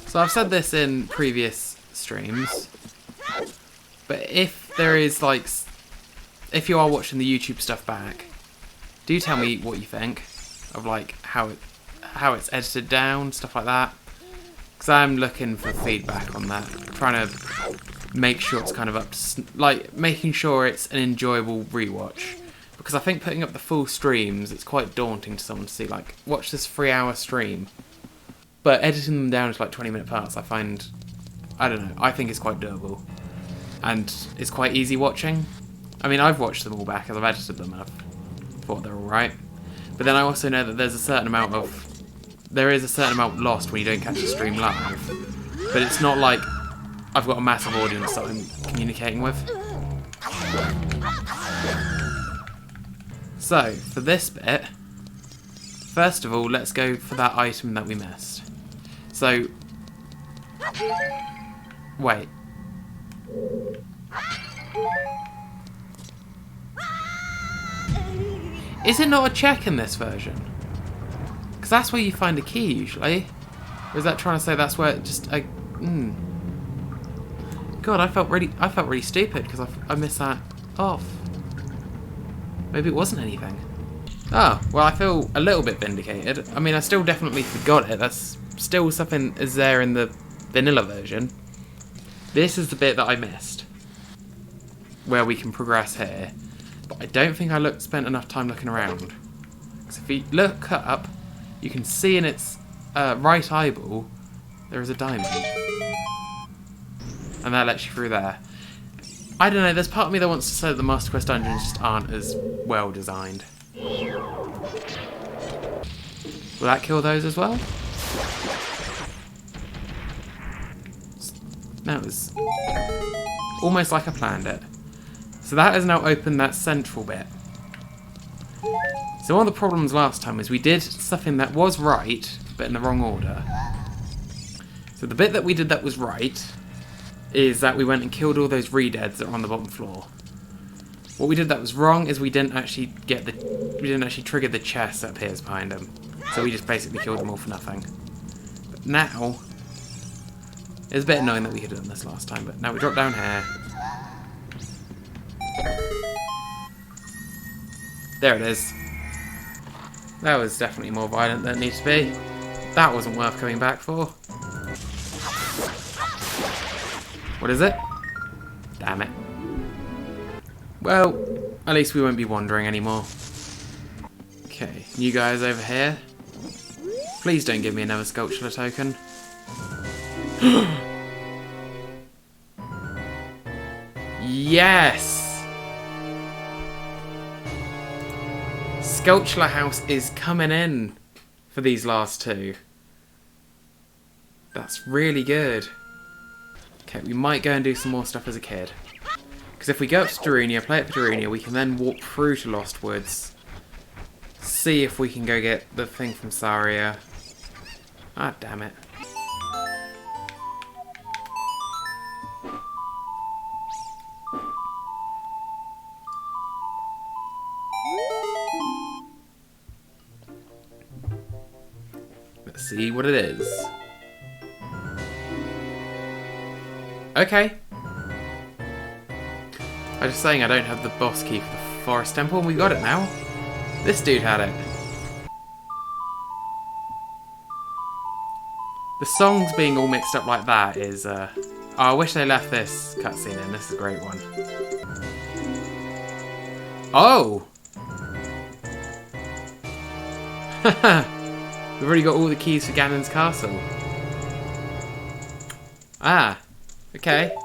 So I've said this in previous streams, but if there is like, if you are watching the YouTube stuff back, do tell me what you think of like how it's edited down, stuff like that. Because I'm looking for feedback on that, trying to make sure it's kind of up to, like, making sure it's an enjoyable rewatch. Because I think putting up the full streams, it's quite daunting to someone to see, like, watch this 3-hour stream. But editing them down to like 20-minute parts, I find, I don't know, I think it's quite doable. And it's quite easy watching. I mean, I've watched them all back as I've edited them and I've thought they're alright. But then I also know that there is a certain amount lost when you don't catch the stream live. But it's not like I've got a massive audience that I'm communicating with. So, for this bit, first of all, let's go for that item that we missed. So, wait. Is it not a check in this version? Because that's where you find a key usually. Or is that trying to say that's where it just God, I felt really stupid because I missed that off. Maybe it wasn't anything. Oh, well, I feel a little bit vindicated. I mean, I still definitely forgot it. That's still something is there in the vanilla version. This is the bit that I missed, where we can progress here. But I don't think I spent enough time looking around. Because if you look up, you can see in its right eyeball, there is a diamond. And that lets you through there. I don't know, there's part of me that wants to say that the Master Quest dungeons just aren't as well designed. Will that kill those as well? That was almost like I planned it. So that has now opened that central bit. So one of the problems last time is we did something that was right, but in the wrong order. So the bit that we did that was right is that we went and killed all those re-deads that are on the bottom floor. What we did that was wrong is we didn't actually trigger the chest that appears behind them. So we just basically killed them all for nothing. But now, it's a bit annoying that we could have done this last time, but now we drop down here. There it is. That was definitely more violent than it needs to be. That wasn't worth coming back for. What is it? Damn it. Well, at least we won't be wandering anymore. Okay, you guys over here. Please don't give me another sculpture token. Yes! Sculpture House is coming in for these last two. That's really good. Okay, we might go and do some more stuff as a kid. Because if we go up to Darunia, play up to Darunia, we can then walk through to Lost Woods. See if we can go get the thing from Saria. Ah, damn it. Let's see what it is. Okay. I was just saying I don't have the boss key for the Forest Temple, and we got it now. This dude had it. The songs being all mixed up like that is, oh, I wish they left this cutscene in. This is a great one. Oh! We've already got all the keys for Ganon's castle. Ah, okay.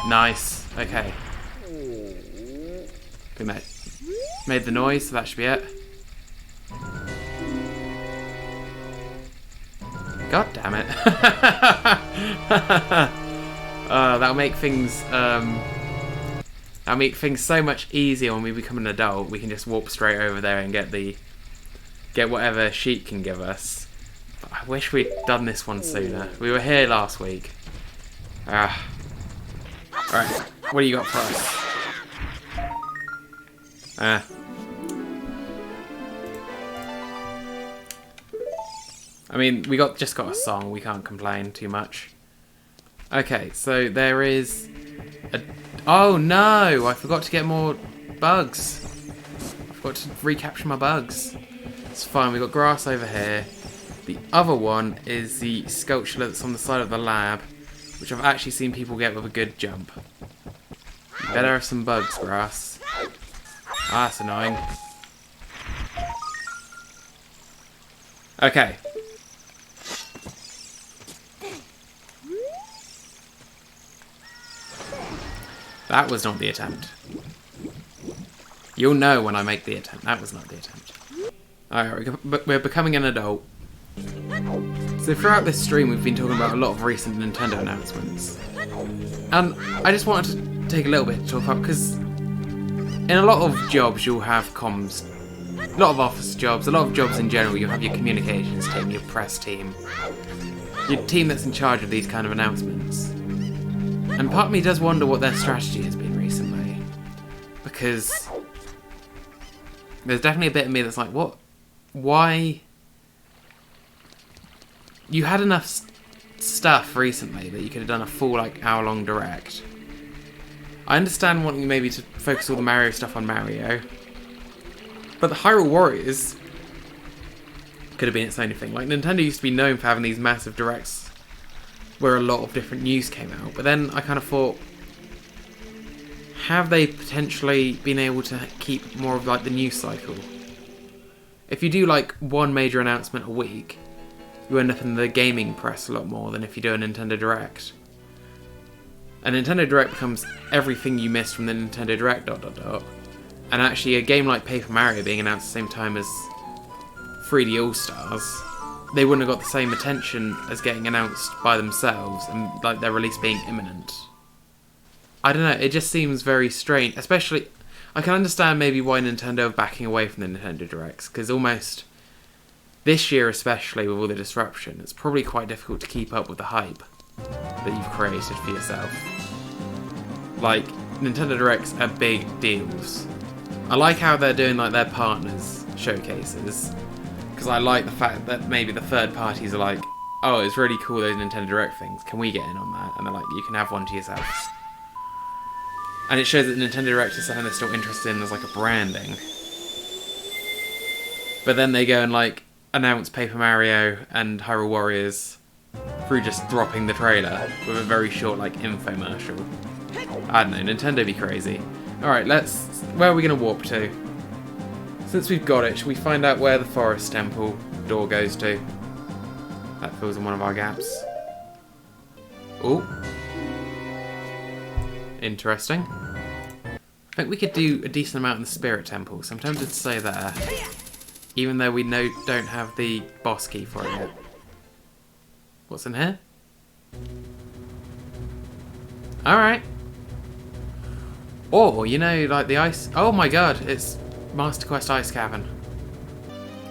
Nice. Okay. We made the noise, so that should be it. God damn it. That'll make things so much easier when we become an adult. We can just walk straight over there and get whatever Sheik can give us. But I wish we'd done this one sooner. We were here last week. Ah. Alright, what do you got for us? I mean, we just got a song. We can't complain too much. Okay, so there is a... Oh no! I forgot to get more bugs. I forgot to recapture my bugs. It's fine, we got grass over here. The other one is the sculpture that's on the side of the lab, which I've actually seen people get with a good jump. You better have some bugs, grass. Ah, that's annoying. Okay. That was not the attempt. You'll know when I make the attempt. That was not the attempt. Alright, we're becoming an adult. So throughout this stream we've been talking about a lot of recent Nintendo announcements. And I just wanted to take a little bit to talk about, because in a lot of jobs you'll have comms. A lot of office jobs, a lot of jobs in general, you'll have your communications team, your press team. Your team that's in charge of these kind of announcements. And part of me does wonder what their strategy has been recently. Because there's definitely a bit of me that's like, what? Why? You had enough stuff recently that you could have done a full, like, hour-long direct. I understand wanting maybe to focus all the Mario stuff on Mario. But the Hyrule Warriors could have been its own thing. Like, Nintendo used to be known for having these massive directs where a lot of different news came out. But then I kind of thought, have they potentially been able to keep more of, like, the news cycle? If you do, like, one major announcement a week, you end up in the gaming press a lot more than if you do a Nintendo Direct. A Nintendo Direct becomes everything you missed from the Nintendo Direct, ... And actually, a game like Paper Mario being announced at the same time as 3D All-Stars, they wouldn't have got the same attention as getting announced by themselves and, like, their release being imminent. I don't know, it just seems very strange. Especially, I can understand maybe why Nintendo are backing away from the Nintendo Directs, because almost this year especially, with all the disruption, it's probably quite difficult to keep up with the hype that you've created for yourself. Like, Nintendo Directs are big deals. I like how they're doing, like, their partners showcases, because I like the fact that maybe the third parties are like, oh, it's really cool those Nintendo Direct things, can we get in on that? And they're like, you can have one to yourself. And it shows that Nintendo Direct is something they're still interested in as, like, a branding. But then they go and, like, announce Paper Mario and Hyrule Warriors through just dropping the trailer with a very short, like, infomercial. I don't know, Nintendo be crazy. Alright, where are we going to warp to? Since we've got it, should we find out where the Forest Temple door goes to? That fills in one of our gaps. Oh. Interesting. I think we could do a decent amount in the Spirit Temple, so I'm tempted to say there. Even though we don't have the boss key for it yet. What's in here? Alright. Or, you know, like the ice... Oh my god, it's Master Quest Ice Cavern.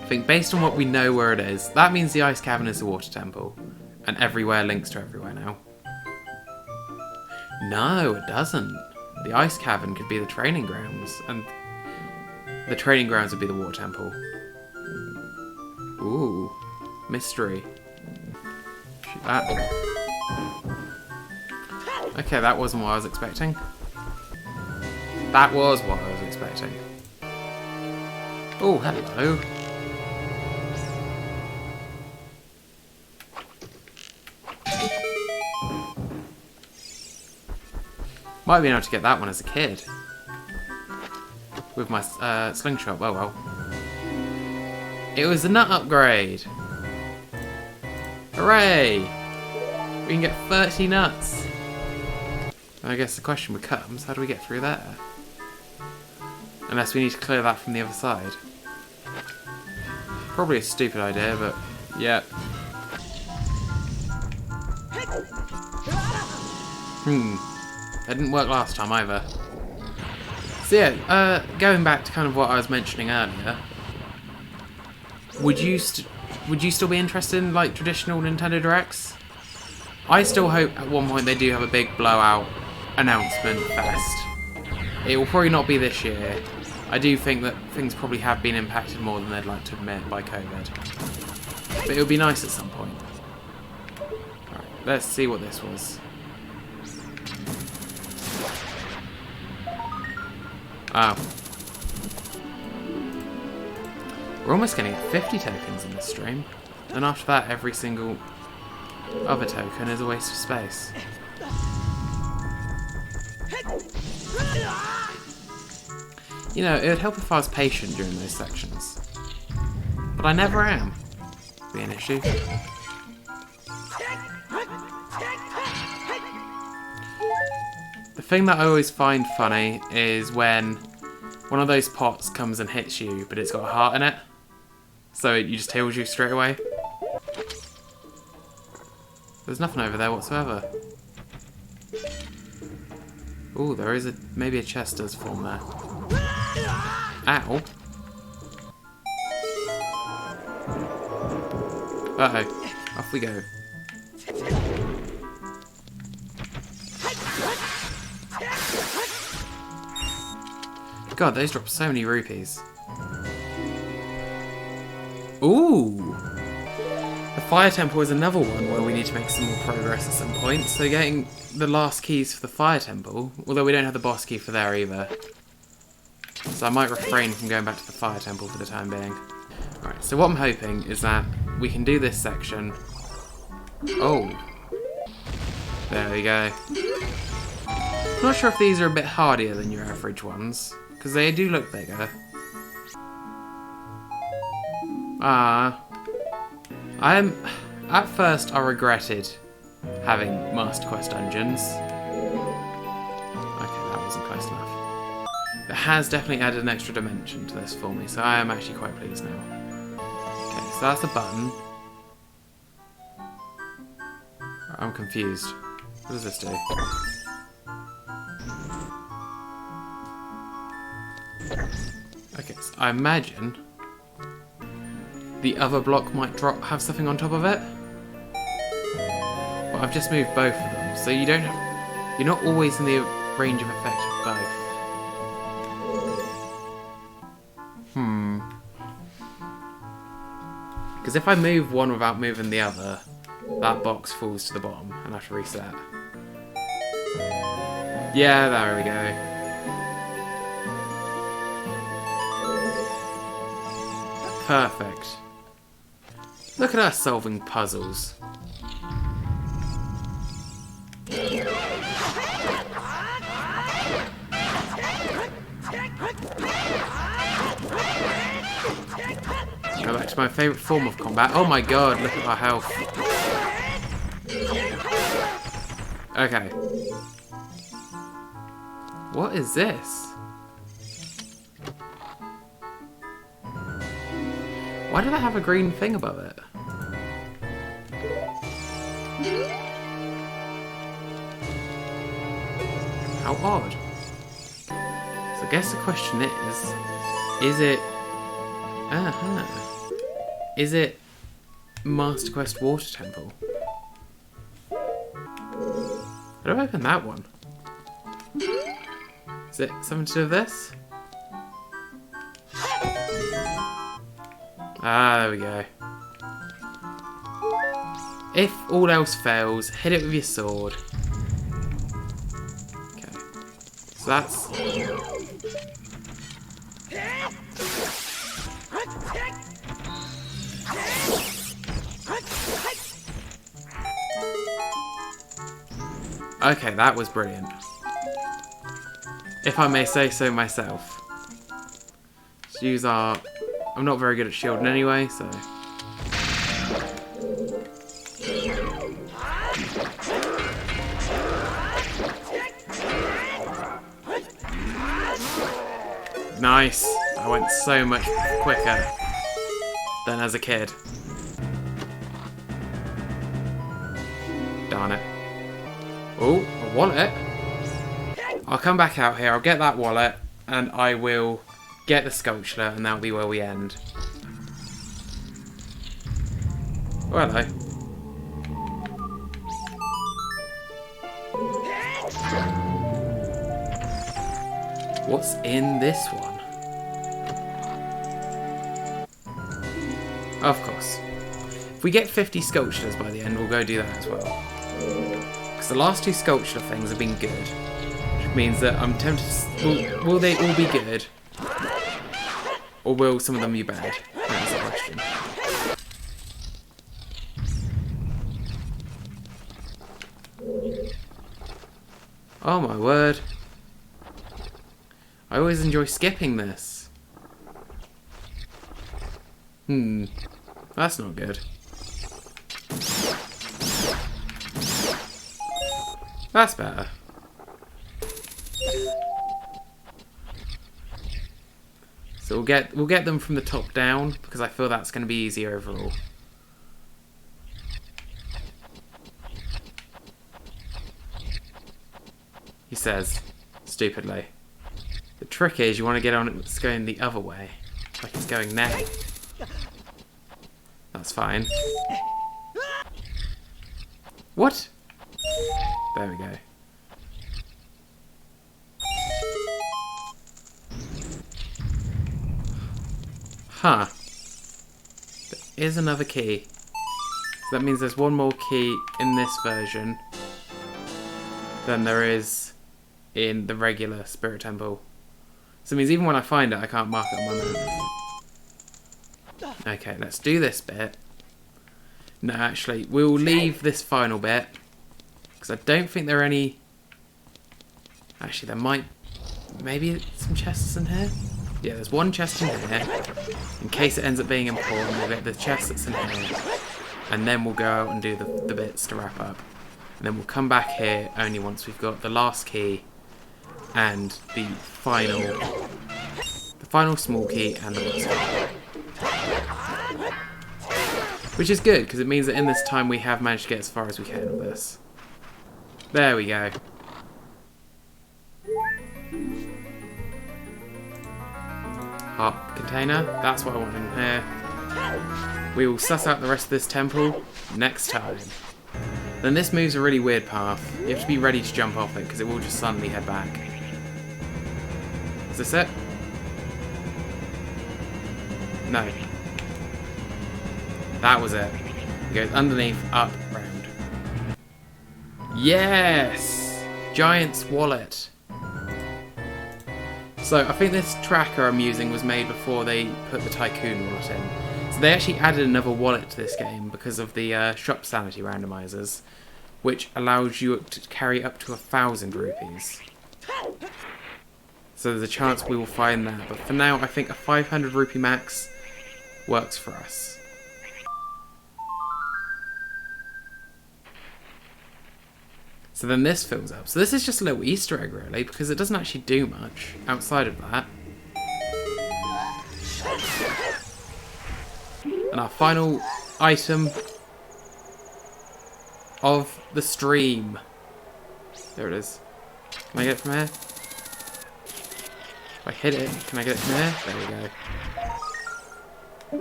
I think based on what we know where it is, that means the Ice Cavern is the Water Temple. And everywhere links to everywhere now. No, it doesn't. The Ice Cavern could be the training grounds. And the training grounds would be the Water Temple. Ooh. Mystery. Shoot that. Okay, that wasn't what I was expecting. That was what I was expecting. Oh, hello. Might have been able to get that one as a kid. With my slingshot, oh well. It was a nut upgrade. Hooray! We can get 30 nuts. And I guess the question becomes, how do we get through there? Unless we need to clear that from the other side. Probably a stupid idea, but yeah. That didn't work last time either. So yeah, going back to kind of what I was mentioning earlier. Would you still be interested in, like, traditional Nintendo Directs? I still hope at one point they do have a big blowout announcement fest. It will probably not be this year. I do think that things probably have been impacted more than they'd like to admit by COVID. But it would be nice at some point. Alright, let's see what this was. Oh. We're almost going to get 50 tokens in this stream. And after that, every single other token is a waste of space. You know, it would help if I was patient during those sections. But I never am. Be an issue. The thing that I always find funny is when one of those pots comes and hits you, but it's got a heart in it. So it just heals you straight away. There's nothing over there whatsoever. Ooh, there is maybe a chest does form there. Ow. Uh-oh. Off we go. God, those drop so many rupees. Ooh! The Fire Temple is another one where we need to make some more progress at some point. So getting the last keys for the Fire Temple, although we don't have the boss key for there either. So I might refrain from going back to the Fire Temple for the time being. Alright, so what I'm hoping is that we can do this section. Oh. There we go. I'm not sure if these are a bit hardier than your average ones, because they do look bigger. At first I regretted having Master Quest dungeons. Okay, that wasn't close enough. It has definitely added an extra dimension to this for me, so I am actually quite pleased now. Okay, so that's a button. I'm confused. What does this do? Okay, so I imagine the other block might have something on top of it. But I've just moved both of them, so you're not always in the range of effect of both. Because if I move one without moving the other, that box falls to the bottom and I have to reset. Yeah, there we go. Perfect. Look at us solving puzzles. Go back to my favourite form of combat. Oh my god, look at our health. Okay. What is this? Why did I have a green thing above it? How odd. So I guess the question is it... Is it Master Quest Water Temple? How do I open that one? Is it something to do with this? Ah, there we go. If all else fails, hit it with your sword. Okay. So that's... Okay, that was brilliant. If I may say so myself. Let's use our... I'm not very good at shielding anyway, so... Nice! I went so much quicker than as a kid. Darn it. Oh, a wallet. I'll come back out here, I'll get that wallet, and I will get the sculpture, and that'll be where we end. Oh, hello. What's in this one? Of course. we get 50 sculptures by the end, we'll go do that as well. Because the last 2 sculpture things have been good. Which means that I'm tempted to... Will they all be good? Or will some of them be bad? That's the question. Oh my word. I always enjoy skipping this. That's not good. That's better. So we'll get them from the top down because I feel that's going to be easier overall. He says, stupidly. The trick is you want to get on it that's going the other way. Like it's going now. That's fine. What? There we go. Huh. There is another key. So that means there's one more key in this version than there is in the regular Spirit Temple. So it means even when I find it, I can't mark it on my map. Okay, let's do this bit. No, actually, we'll leave this final bit. Because I don't think there are any... Actually, there might... Maybe some chests in here? Yeah, there's one chest in here. In case it ends up being important, we'll get the chest that's in here. And then we'll go out and do the bits to wrap up. And then we'll come back here only once we've got the last key and the final small key and the last key. Which is good, because it means that in this time we have managed to get as far as we can with this. There we go. Heart container, that's what I want in here. We will suss out the rest of this temple next time. Then this moves a really weird path. You have to be ready to jump off it, because it will just suddenly head back. Is this it? No. That was it. It goes underneath, up, round. Yes! Giant's wallet. So I think this tracker I'm using was made before they put the Tycoon wallet in. So they actually added another wallet to this game because of the Shopsanity randomizers, which allows you to carry up to 1,000 rupees. So there's a chance we will find that, but for now I think a 500 rupee max works for us. So then this fills up. So this is just a little Easter egg really, because it doesn't actually do much outside of that. And our final item of the stream. There it is. Can I get it from here? If I hit it, can I get it from here? There we go.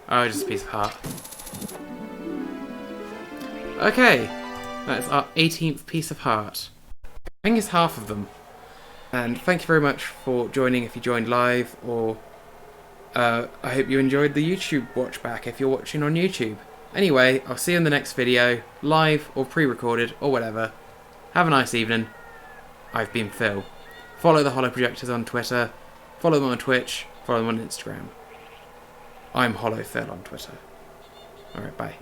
Oh, just a piece of heart. Okay. That's our 18th piece of heart. I think it's half of them. And thank you very much for joining if you joined live, or I hope you enjoyed the YouTube watch back if you're watching on YouTube. Anyway, I'll see you in the next video, live or pre-recorded or whatever. Have a nice evening. I've been Phil. Follow the HOLOPROJECTORS on Twitter, follow them on Twitch, follow them on Instagram. I'm HoloPhill on Twitter. Alright, bye.